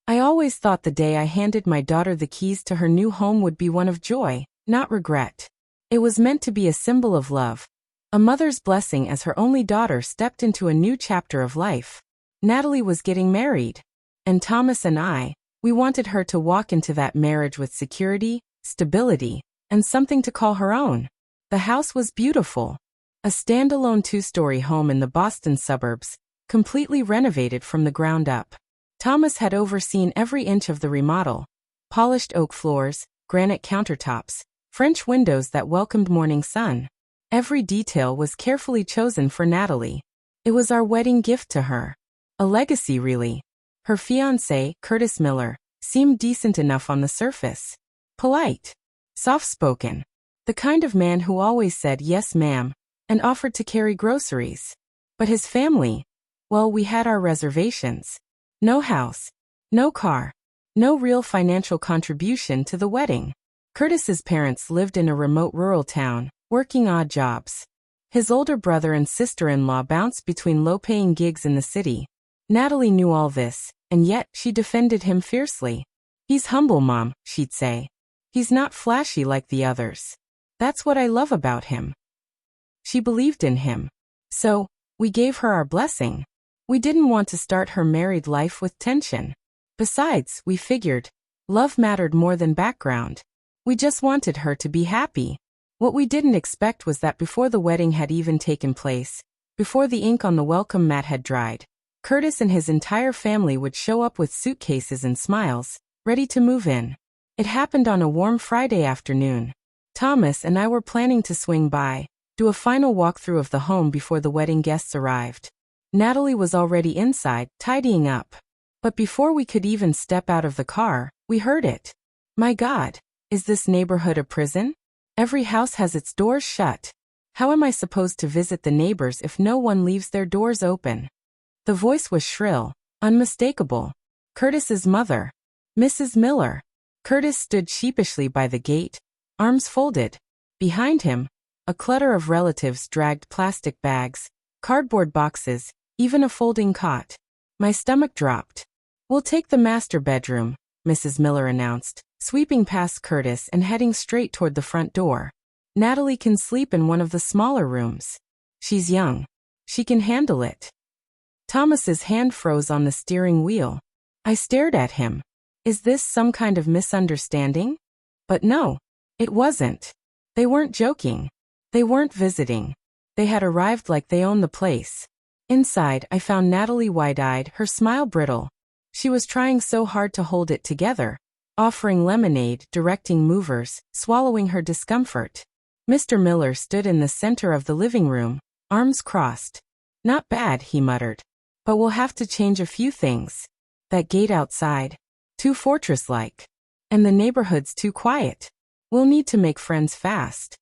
I always thought the day I handed my daughter the keys to her new home would be one of joy, not regret. It was meant to be a symbol of love, a mother's blessing as her only daughter stepped into a new chapter of life. Natalie was getting married, and Thomas and we wanted her to walk into that marriage with security, stability, and something to call her own. The house was beautiful. A standalone two-story home in the Boston suburbs, completely renovated from the ground up. Thomas had overseen every inch of the remodel: polished oak floors, granite countertops, French windows that welcomed morning sun. Every detail was carefully chosen for Natalie. It was our wedding gift to her. A legacy, really. Her fiancé, Curtis Miller, seemed decent enough on the surface. Polite. Soft-spoken. The kind of man who always said yes ma'am, and offered to carry groceries. But his family, well, we had our reservations. No house, no car, no real financial contribution to the wedding. Curtis's parents lived in a remote rural town, working odd jobs. His older brother and sister-in-law bounced between low-paying gigs in the city. Natalie knew all this, and yet she defended him fiercely. He's humble, Mom, she'd say. He's not flashy like the others. That's what I love about him. She believed in him. So, we gave her our blessing. We didn't want to start her married life with tension. Besides, we figured, love mattered more than background. We just wanted her to be happy. What we didn't expect was that before the wedding had even taken place, before the ink on the welcome mat had dried, Curtis and his entire family would show up with suitcases and smiles, ready to move in. It happened on a warm Friday afternoon. Thomas and I were planning to swing by, do a final walkthrough of the home before the wedding guests arrived. Natalie was already inside, tidying up. But before we could even step out of the car, we heard it. My God, is this neighborhood a prison? Every house has its doors shut. How am I supposed to visit the neighbors if no one leaves their doors open? The voice was shrill, unmistakable. Curtis's mother, Mrs. Miller. Curtis stood sheepishly by the gate, arms folded. Behind him, a clutter of relatives dragged plastic bags, cardboard boxes, even a folding cot. My stomach dropped. We'll take the master bedroom, Mrs. Miller announced, sweeping past Curtis and heading straight toward the front door. Natalie can sleep in one of the smaller rooms. She's young. She can handle it. Thomas's hand froze on the steering wheel. I stared at him. Is this some kind of misunderstanding? But no, it wasn't. They weren't joking. They weren't visiting. They had arrived like they owned the place. Inside, I found Natalie wide-eyed, her smile brittle. She was trying so hard to hold it together, offering lemonade, directing movers, swallowing her discomfort. Mr. Miller stood in the center of the living room, arms crossed. Not bad, he muttered. But we'll have to change a few things. That gate outside, too fortress-like. And the neighborhood's too quiet. We'll need to make friends fast.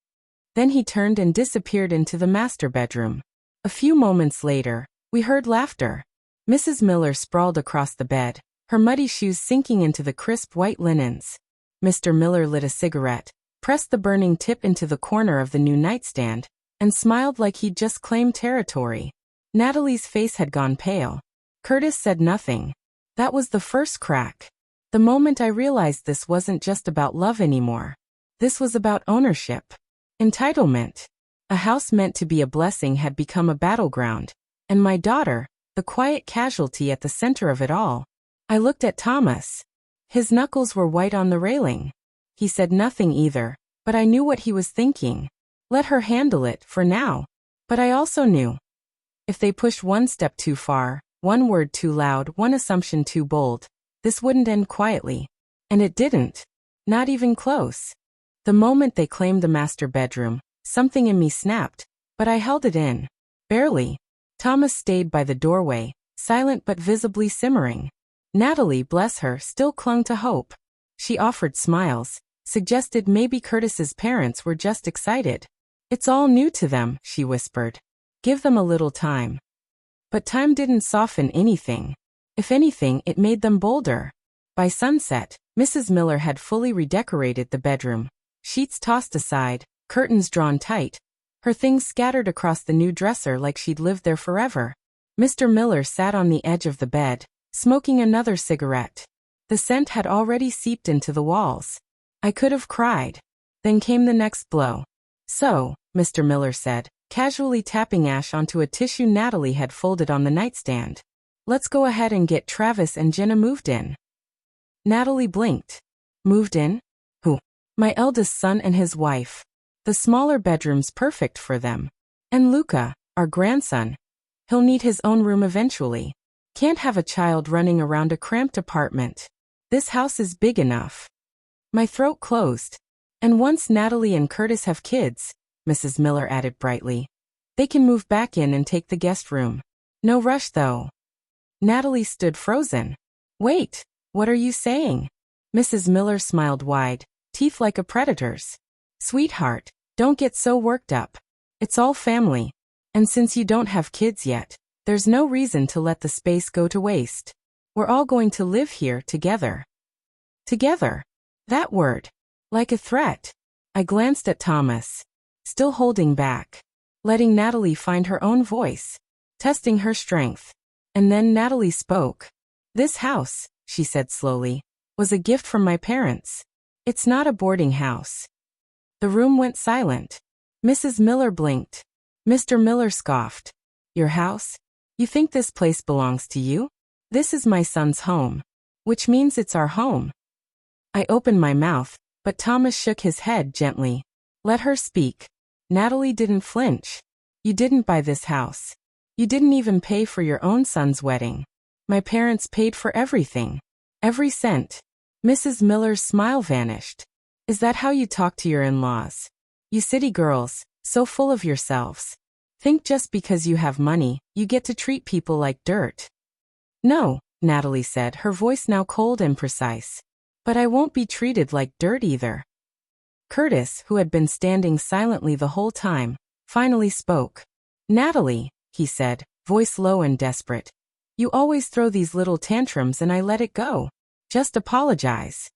Then he turned and disappeared into the master bedroom. A few moments later, we heard laughter. Mrs. Miller sprawled across the bed, her muddy shoes sinking into the crisp white linens. Mr. Miller lit a cigarette, pressed the burning tip into the corner of the new nightstand, and smiled like he'd just claimed territory. Natalie's face had gone pale. Curtis said nothing. That was the first crack. The moment I realized this wasn't just about love anymore. This was about ownership. Entitlement. A house meant to be a blessing had become a battleground, and my daughter, the quiet casualty at the center of it all. I looked at Thomas. His knuckles were white on the railing. He said nothing either, but I knew what he was thinking. Let her handle it, for now. But I also knew. If they pushed one step too far, one word too loud, one assumption too bold, this wouldn't end quietly. And it didn't. Not even close. The moment they claimed the master bedroom, something in me snapped, but I held it in. Barely. Thomas stayed by the doorway, silent but visibly simmering. Natalie, bless her, still clung to hope. She offered smiles, suggested maybe Curtis's parents were just excited. It's all new to them, she whispered. Give them a little time. But time didn't soften anything. If anything, it made them bolder. By sunset, Mrs. Miller had fully redecorated the bedroom. Sheets tossed aside, curtains drawn tight, her things scattered across the new dresser like she'd lived there forever. Mr. Miller sat on the edge of the bed, smoking another cigarette. The scent had already seeped into the walls. I could have cried. Then came the next blow. So, Mr. Miller said, casually tapping ash onto a tissue Natalie had folded on the nightstand. Let's go ahead and get Travis and Jenna moved in. Natalie blinked. Moved in? Who? My eldest son and his wife. The smaller bedroom's perfect for them. And Luca, our grandson. He'll need his own room eventually. Can't have a child running around a cramped apartment. This house is big enough. My throat closed. And once Natalie and Curtis have kids, Mrs. Miller added brightly, they can move back in and take the guest room. No rush though. Natalie stood frozen. Wait, what are you saying? Mrs. Miller smiled wide, teeth like a predator's. Sweetheart, don't get so worked up. It's all family. And since you don't have kids yet, there's no reason to let the space go to waste. We're all going to live here together. Together. That word. Like a threat. I glanced at Thomas. Still holding back. Letting Natalie find her own voice. Testing her strength. And then Natalie spoke. This house, she said slowly, was a gift from my parents. It's not a boarding house. The room went silent. Mrs. Miller blinked. Mr. Miller scoffed. Your house? You think this place belongs to you? This is my son's home. Which means it's our home. I opened my mouth, but Thomas shook his head gently. Let her speak. Natalie didn't flinch. You didn't buy this house. You didn't even pay for your own son's wedding. My parents paid for everything. Every cent. Mrs. Miller's smile vanished. Is that how you talk to your in-laws? You city girls, so full of yourselves. Think just because you have money, you get to treat people like dirt. No, Natalie said, her voice now cold and precise. But I won't be treated like dirt either. Curtis, who had been standing silently the whole time, finally spoke. Natalie, he said, voice low and desperate. You always throw these little tantrums and I let it go. Just apologize.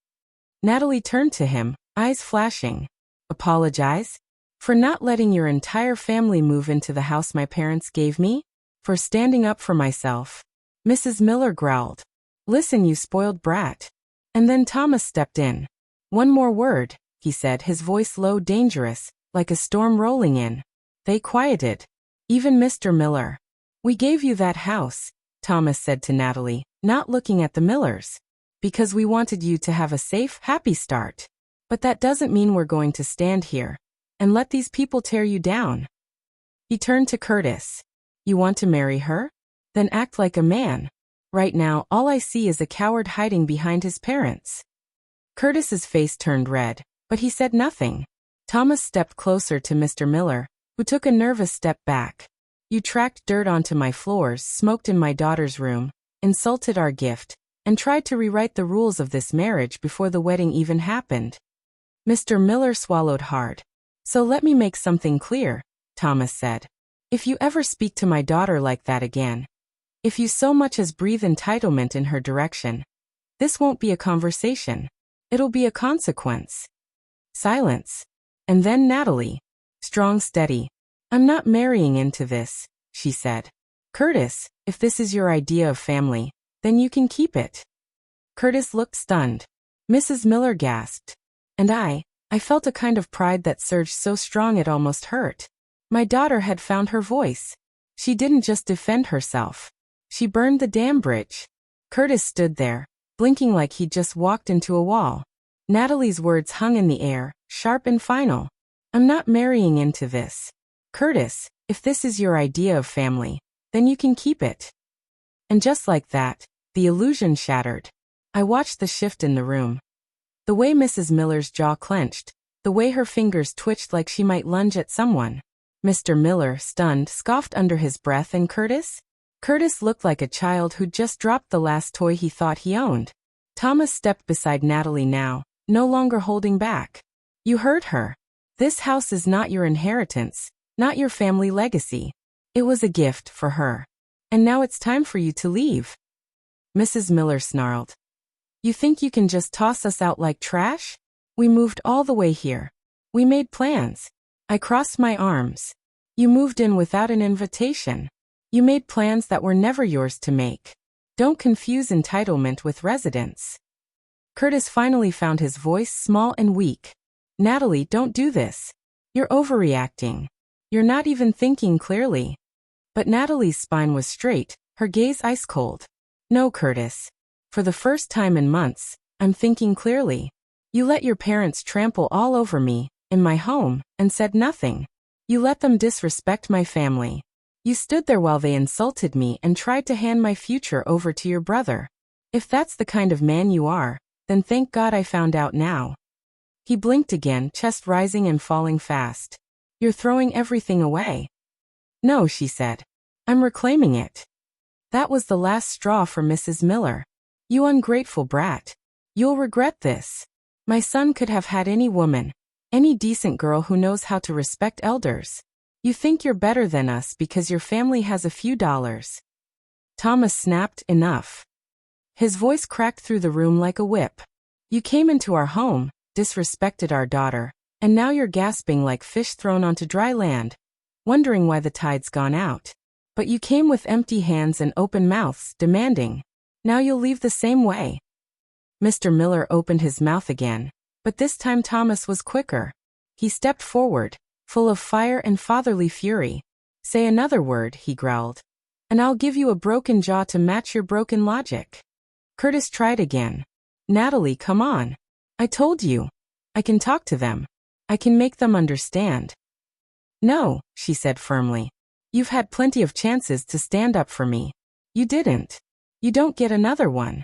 Natalie turned to him, eyes flashing. Apologize? For not letting your entire family move into the house my parents gave me? For standing up for myself? Mrs. Miller growled. Listen, you spoiled brat. And then Thomas stepped in. One more word, he said, his voice low, dangerous, like a storm rolling in. They quieted. Even Mr. Miller. We gave you that house, Thomas said to Natalie, not looking at the Millers. Because we wanted you to have a safe, happy start. But that doesn't mean we're going to stand here and let these people tear you down. He turned to Curtis. You want to marry her? Then act like a man. Right now, all I see is a coward hiding behind his parents. Curtis's face turned red, but he said nothing. Thomas stepped closer to Mr. Miller, who took a nervous step back. You tracked dirt onto my floors, smoked in my daughter's room, insulted our gift, and tried to rewrite the rules of this marriage before the wedding even happened. Mr. Miller swallowed hard. So let me make something clear, Thomas said. If you ever speak to my daughter like that again, if you so much as breathe entitlement in her direction, this won't be a conversation. It'll be a consequence. Silence. And then Natalie. Strong, steady. I'm not marrying into this, she said. Curtis, if this is your idea of family, then you can keep it. Curtis looked stunned. Mrs. Miller gasped. And I felt a kind of pride that surged so strong it almost hurt. My daughter had found her voice. She didn't just defend herself. She burned the damn bridge. Curtis stood there, blinking like he'd just walked into a wall. Natalie's words hung in the air, sharp and final. I'm not marrying into this. Curtis, if this is your idea of family, then you can keep it. And just like that, the illusion shattered. I watched the shift in the room. The way Mrs. Miller's jaw clenched, the way her fingers twitched like she might lunge at someone. Mr. Miller, stunned, scoffed under his breath, and Curtis? Curtis looked like a child who'd just dropped the last toy he thought he owned. Thomas stepped beside Natalie now, no longer holding back. You heard her. This house is not your inheritance, not your family legacy. It was a gift for her. And now it's time for you to leave. Mrs. Miller snarled. You think you can just toss us out like trash? We moved all the way here. We made plans. I crossed my arms. You moved in without an invitation. You made plans that were never yours to make. Don't confuse entitlement with residence. Curtis finally found his voice small and weak. Natalie, don't do this. You're overreacting. You're not even thinking clearly. But Natalie's spine was straight, her gaze ice-cold. No, Curtis. For the first time in months, I'm thinking clearly. You let your parents trample all over me, in my home, and said nothing. You let them disrespect my family. You stood there while they insulted me and tried to hand my future over to your brother. If that's the kind of man you are, then thank God I found out now. He blinked again, chest rising and falling fast. You're throwing everything away. No, she said. I'm reclaiming it. That was the last straw for Mrs. Miller. You ungrateful brat. You'll regret this. My son could have had any woman, any decent girl who knows how to respect elders. You think you're better than us because your family has a few dollars. Thomas snapped, enough. His voice cracked through the room like a whip. You came into our home, disrespected our daughter, and now you're gasping like fish thrown onto dry land, wondering why the tide's gone out. But you came with empty hands and open mouths, demanding. Now you'll leave the same way. Mr. Miller opened his mouth again, but this time Thomas was quicker. He stepped forward, full of fire and fatherly fury. Say another word, he growled, and I'll give you a broken jaw to match your broken logic. Curtis tried again. Natalie, come on. I told you. I can talk to them. I can make them understand. No, she said firmly. You've had plenty of chances to stand up for me. You didn't. You don't get another one.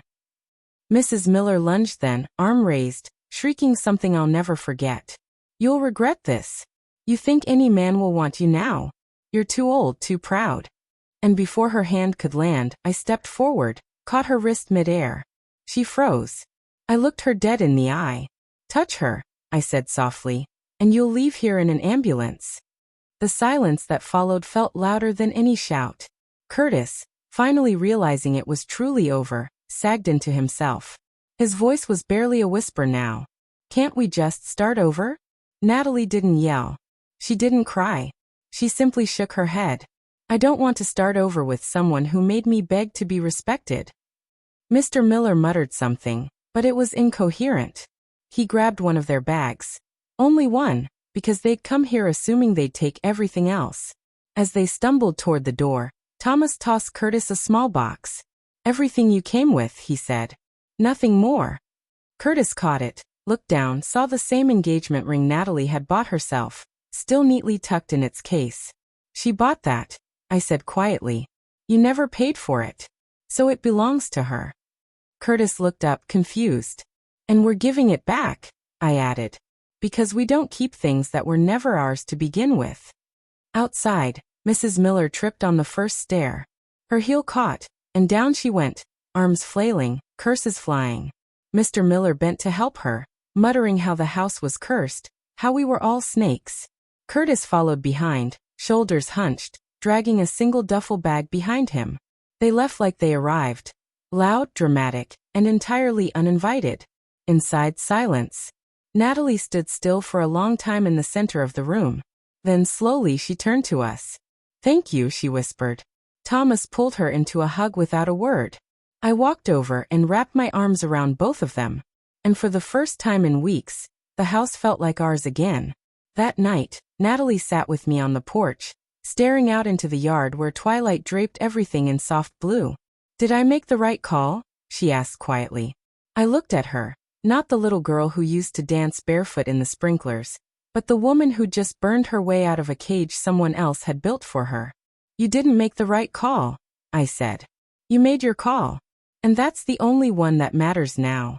Mrs. Miller lunged then, arm raised, shrieking something I'll never forget. You'll regret this. You think any man will want you now. You're too old, too proud. And before her hand could land, I stepped forward, caught her wrist midair. She froze. I looked her dead in the eye. Touch her, I said softly, and you'll leave here in an ambulance. The silence that followed felt louder than any shout. Curtis, finally realizing it was truly over, sagged into himself. His voice was barely a whisper now. Can't we just start over? Natalie didn't yell. She didn't cry. She simply shook her head. I don't want to start over with someone who made me beg to be respected. Mr. Miller muttered something, but it was incoherent. He grabbed one of their bags. Only one, because they'd come here assuming they'd take everything else. As they stumbled toward the door, Thomas tossed Curtis a small box. Everything you came with, he said. Nothing more. Curtis caught it, looked down, saw the same engagement ring Natalie had bought herself, still neatly tucked in its case. She bought that, I said quietly. You never paid for it. So it belongs to her. Curtis looked up, confused. And we're giving it back, I added. Because we don't keep things that were never ours to begin with. Outside, Mrs. Miller tripped on the first stair. Her heel caught, and down she went, arms flailing, curses flying. Mr. Miller bent to help her, muttering how the house was cursed, how we were all snakes. Curtis followed behind, shoulders hunched, dragging a single duffel bag behind him. They left like they arrived. Loud, dramatic, and entirely uninvited. Inside, silence. Natalie stood still for a long time in the center of the room. Then slowly she turned to us. Thank you, she whispered. Thomas pulled her into a hug without a word. I walked over and wrapped my arms around both of them. And for the first time in weeks, the house felt like ours again. That night, Natalie sat with me on the porch, staring out into the yard where twilight draped everything in soft blue. Did I make the right call? She asked quietly. I looked at her, not the little girl who used to dance barefoot in the sprinklers, but the woman who just burned her way out of a cage someone else had built for her. You didn't make the right call, I said. You made your call. And that's the only one that matters now.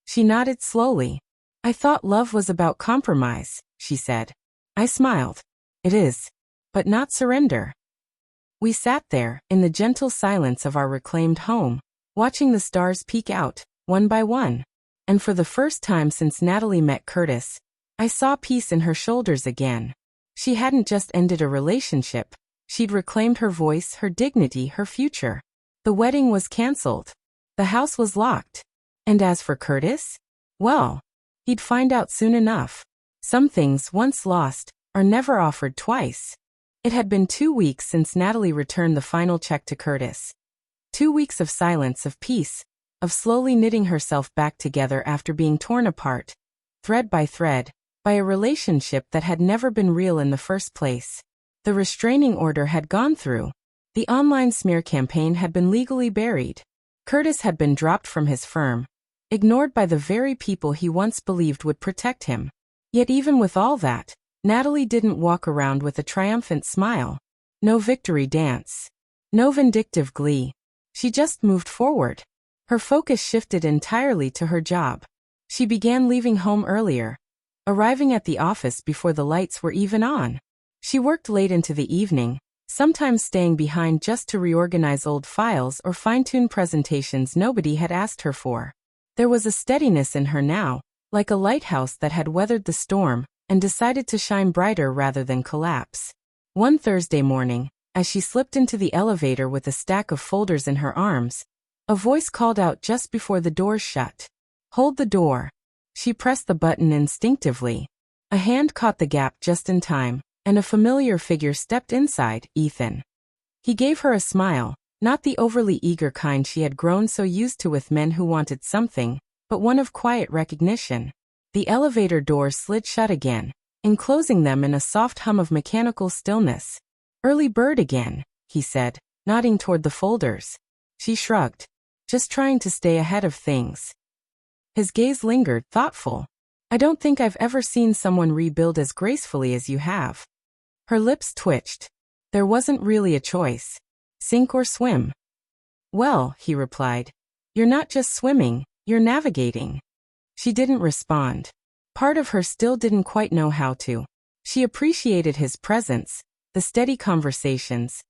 She nodded slowly. I thought love was about compromise, she said. I smiled. It is. But not surrender. We sat there, in the gentle silence of our reclaimed home, watching the stars peek out, one by one. And for the first time since Natalie met Curtis, I saw peace in her shoulders again. She hadn't just ended a relationship. She'd reclaimed her voice, her dignity, her future. The wedding was canceled. The house was locked. And as for Curtis? Well, he'd find out soon enough. Some things, once lost, are never offered twice. It had been 2 weeks since Natalie returned the final check to Curtis. 2 weeks of silence, of peace, of slowly knitting herself back together after being torn apart, thread by thread, by a relationship that had never been real in the first place. The restraining order had gone through. The online smear campaign had been legally buried. Curtis had been dropped from his firm, ignored by the very people he once believed would protect him. Yet even with all that, Natalie didn't walk around with a triumphant smile. No victory dance. No vindictive glee. She just moved forward. Her focus shifted entirely to her job. She began leaving home earlier, arriving at the office before the lights were even on. She worked late into the evening, sometimes staying behind just to reorganize old files or fine-tune presentations nobody had asked her for. There was a steadiness in her now, like a lighthouse that had weathered the storm and decided to shine brighter rather than collapse. One Thursday morning, as she slipped into the elevator with a stack of folders in her arms, a voice called out just before the doors shut. "Hold the door." She pressed the button instinctively. A hand caught the gap just in time, and a familiar figure stepped inside, Ethan. He gave her a smile, not the overly eager kind she had grown so used to with men who wanted something, but one of quiet recognition. The elevator doors slid shut again, enclosing them in a soft hum of mechanical stillness. "Early bird again," he said, nodding toward the folders. She shrugged. "Just trying to stay ahead of things." His gaze lingered, thoughtful. "I don't think I've ever seen someone rebuild as gracefully as you have." Her lips twitched. There wasn't really a choice. Sink or swim. "Well," he replied, "you're not just swimming, you're navigating." She didn't respond. Part of her still didn't quite know how to. She appreciated his presence, the steady conversations,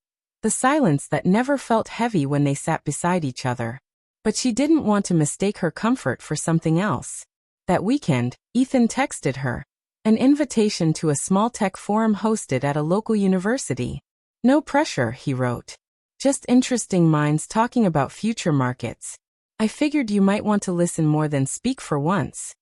the silence that never felt heavy when they sat beside each other. But she didn't want to mistake her comfort for something else. That weekend, Ethan texted her. An invitation to a small tech forum hosted at a local university. "No pressure," he wrote. "Just interesting minds talking about future markets. I figured you might want to listen more than speak for once."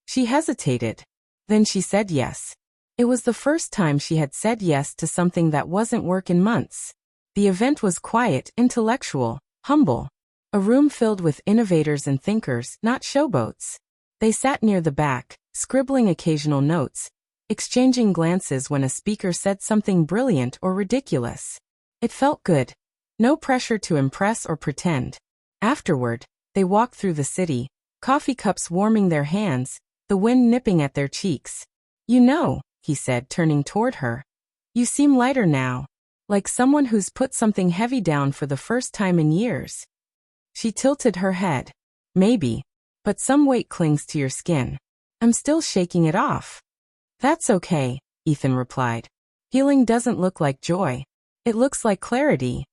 She hesitated. Then she said yes. It was the first time she had said yes to something that wasn't work in months. The event was quiet, intellectual, humble. A room filled with innovators and thinkers, not showboats. They sat near the back, scribbling occasional notes, exchanging glances when a speaker said something brilliant or ridiculous. It felt good. No pressure to impress or pretend. Afterward, they walked through the city, coffee cups warming their hands, the wind nipping at their cheeks. "You know," he said, turning toward her, "you seem lighter now, like someone who's put something heavy down for the first time in years." She tilted her head. "Maybe. But some weight clings to your skin. I'm still shaking it off." "That's okay," Ethan replied. "Healing doesn't look like joy. It looks like clarity."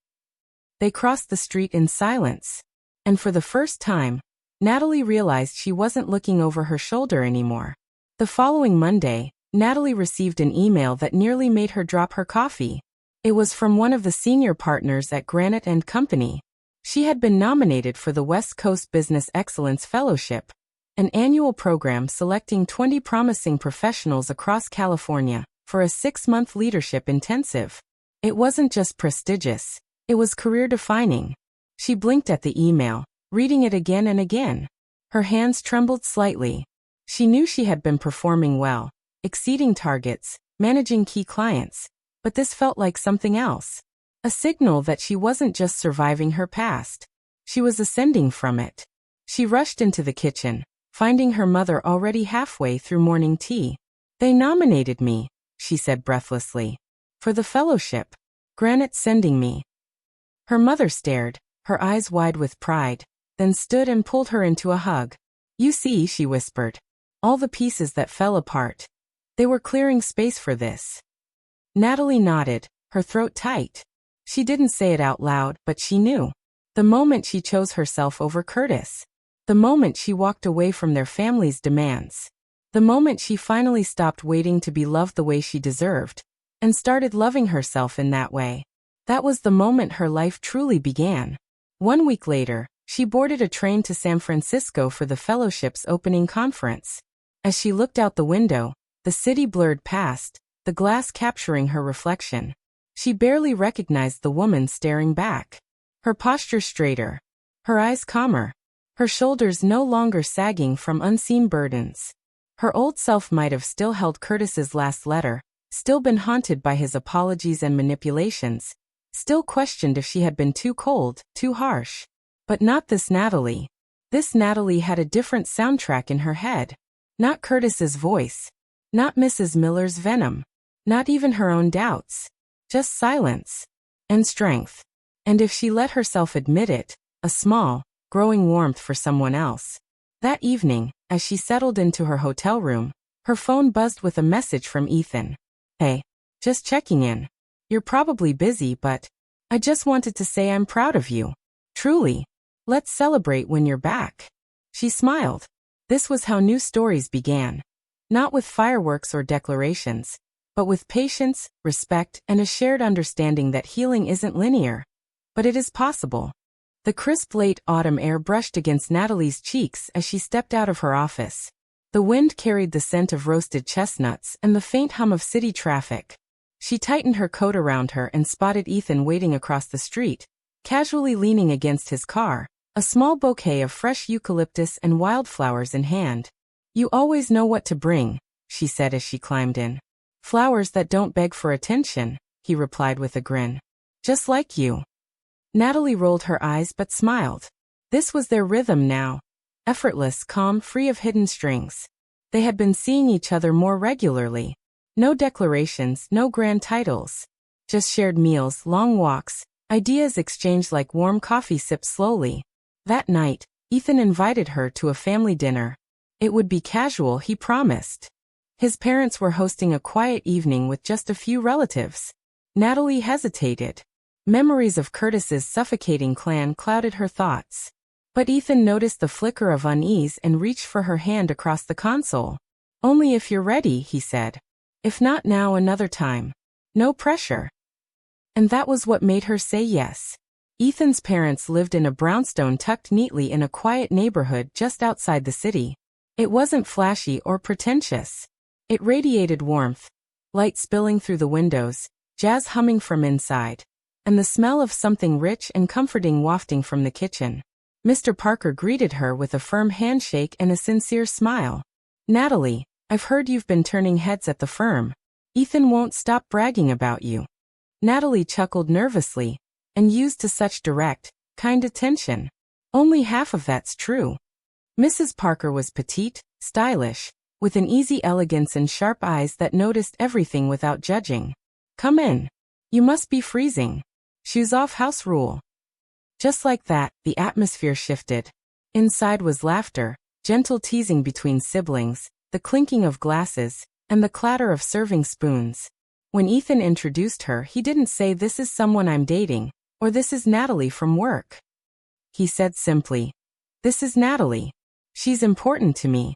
They crossed the street in silence. And for the first time, Natalie realized she wasn't looking over her shoulder anymore. The following Monday, Natalie received an email that nearly made her drop her coffee. It was from one of the senior partners at Granite and Company. She had been nominated for the West Coast Business Excellence Fellowship, an annual program selecting 20 promising professionals across California for a 6-month leadership intensive. It wasn't just prestigious, it was career-defining. She blinked at the email, reading it again and again. Her hands trembled slightly. She knew she had been performing well, exceeding targets, managing key clients, but this felt like something else. A signal that she wasn't just surviving her past. She was ascending from it. She rushed into the kitchen, finding her mother already halfway through morning tea. "They nominated me," she said breathlessly. "For the fellowship. Granite's sending me." Her mother stared, her eyes wide with pride, then stood and pulled her into a hug. "You see," she whispered. "All the pieces that fell apart. They were clearing space for this." Natalie nodded, her throat tight. She didn't say it out loud, but she knew. The moment she chose herself over Curtis. The moment she walked away from their family's demands. The moment she finally stopped waiting to be loved the way she deserved, and started loving herself in that way. That was the moment her life truly began. 1 week later, she boarded a train to San Francisco for the fellowship's opening conference. As she looked out the window, the city blurred past, the glass capturing her reflection. She barely recognized the woman staring back. Her posture straighter. Her eyes calmer. her shoulders no longer sagging from unseen burdens. Her old self might have still held Curtis's last letter, still been haunted by his apologies and manipulations, still questioned if she had been too cold, too harsh. But not this Natalie. This Natalie had a different soundtrack in her head. Not Curtis's voice. Not Mrs. Miller's venom. Not even her own doubts. Just silence. And strength. And if she let herself admit it, a small, growing warmth for someone else. That evening, as she settled into her hotel room, her phone buzzed with a message from Ethan. "Hey, just checking in. You're probably busy, but I just wanted to say I'm proud of you. Truly. Let's celebrate when you're back." She smiled. This was how new stories began. Not with fireworks or declarations, but with patience, respect, and a shared understanding that healing isn't linear. But it is possible. The crisp late autumn air brushed against Natalie's cheeks as she stepped out of her office. The wind carried the scent of roasted chestnuts and the faint hum of city traffic. She tightened her coat around her and spotted Ethan waiting across the street, casually leaning against his car, a small bouquet of fresh eucalyptus and wildflowers in hand. "You always know what to bring," she said as she climbed in. "Flowers that don't beg for attention," he replied with a grin. "Just like you." Natalie rolled her eyes but smiled. This was their rhythm now. Effortless, calm, free of hidden strings. They had been seeing each other more regularly. No declarations, no grand titles. Just shared meals, long walks, ideas exchanged like warm coffee sipped slowly. That night, Ethan invited her to a family dinner. It would be casual, he promised. His parents were hosting a quiet evening with just a few relatives. Natalie hesitated. Memories of Curtis's suffocating clan clouded her thoughts. But Ethan noticed the flicker of unease and reached for her hand across the console. "Only if you're ready," he said. "If not now, another time. No pressure." And that was what made her say yes. Ethan's parents lived in a brownstone tucked neatly in a quiet neighborhood just outside the city. It wasn't flashy or pretentious. It radiated warmth, light spilling through the windows, jazz humming from inside, and the smell of something rich and comforting wafting from the kitchen. Mr. Parker greeted her with a firm handshake and a sincere smile. "Natalie, I've heard you've been turning heads at the firm. Ethan won't stop bragging about you." Natalie chuckled nervously, and used to such direct, kind attention. "Only half of that's true." Mrs. Parker was petite, stylish, with an easy elegance and sharp eyes that noticed everything without judging. "Come in. You must be freezing. Shoes off, house rule." Just like that, the atmosphere shifted. Inside was laughter, gentle teasing between siblings, the clinking of glasses, and the clatter of serving spoons. When Ethan introduced her, he didn't say, "This is someone I'm dating," or "This is Natalie from work." He said simply, "This is Natalie. She's important to me."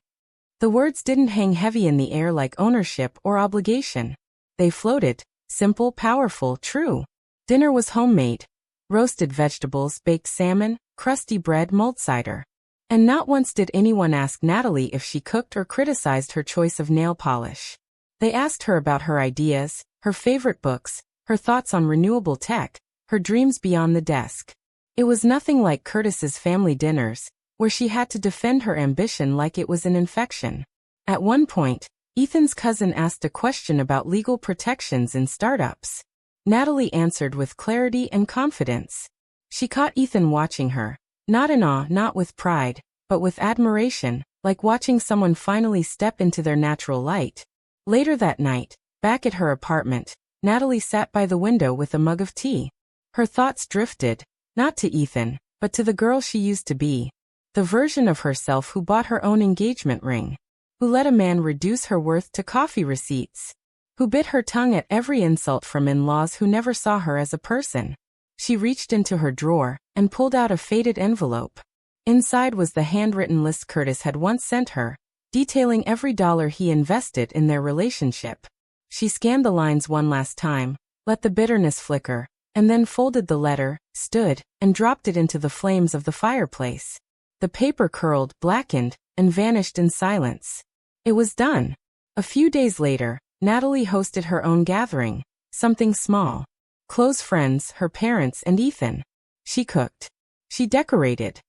The words didn't hang heavy in the air like ownership or obligation. They floated, simple, powerful, true. Dinner was homemade. Roasted vegetables, baked salmon, crusty bread, mulled cider. And not once did anyone ask Natalie if she cooked or criticized her choice of nail polish. They asked her about her ideas, her favorite books, her thoughts on renewable tech, her dreams beyond the desk. It was nothing like Curtis's family dinners, where she had to defend her ambition like it was an infection. At one point, Ethan's cousin asked a question about legal protections in startups. Natalie answered with clarity and confidence. She caught Ethan watching her, not in awe, not with pride, but with admiration, like watching someone finally step into their natural light. Later that night, back at her apartment, Natalie sat by the window with a mug of tea. Her thoughts drifted, not to Ethan, but to the girl she used to be. The version of herself who bought her own engagement ring. Who let a man reduce her worth to coffee receipts. Who bit her tongue at every insult from in-laws who never saw her as a person. She reached into her drawer and pulled out a faded envelope. Inside was the handwritten list Curtis had once sent her, detailing every dollar he invested in their relationship. She scanned the lines one last time, let the bitterness flicker, and then folded the letter, stood, and dropped it into the flames of the fireplace. The paper curled, blackened, and vanished in silence. It was done. A few days later, Natalie hosted her own gathering, something small. Close friends, her parents, and Ethan. She cooked. She decorated.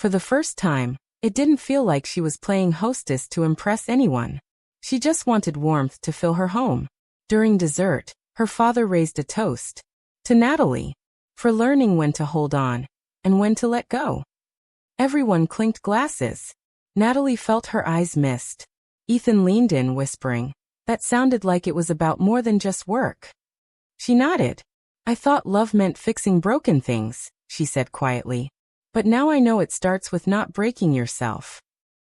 For the first time, it didn't feel like she was playing hostess to impress anyone. She just wanted warmth to fill her home. During dessert, her father raised a toast to Natalie for learning when to hold on and when to let go. Everyone clinked glasses. Natalie felt her eyes mist. Ethan leaned in, whispering, "That sounded like it was about more than just work." She nodded. "I thought love meant fixing broken things," she said quietly. "But now I know it starts with not breaking yourself."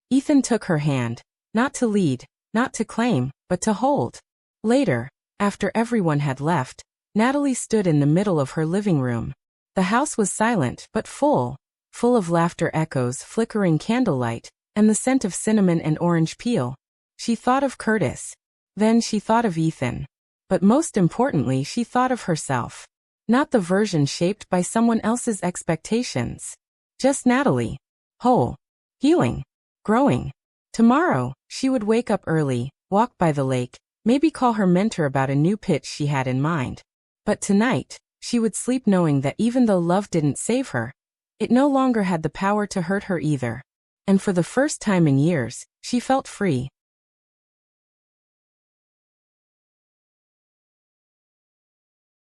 Ethan took her hand, not to lead, not to claim, but to hold. Later, after everyone had left, Natalie stood in the middle of her living room. The house was silent but full of laughter echoes, flickering candlelight, and the scent of cinnamon and orange peel. She thought of Curtis. Then she thought of Ethan. But most importantly, she thought of herself. Not the version shaped by someone else's expectations. Just Natalie. Whole. Healing. Growing. Tomorrow, she would wake up early, walk by the lake, maybe call her mentor about a new pitch she had in mind. But tonight, she would sleep knowing that even though love didn't save her, it no longer had the power to hurt her either. And for the first time in years, she felt free.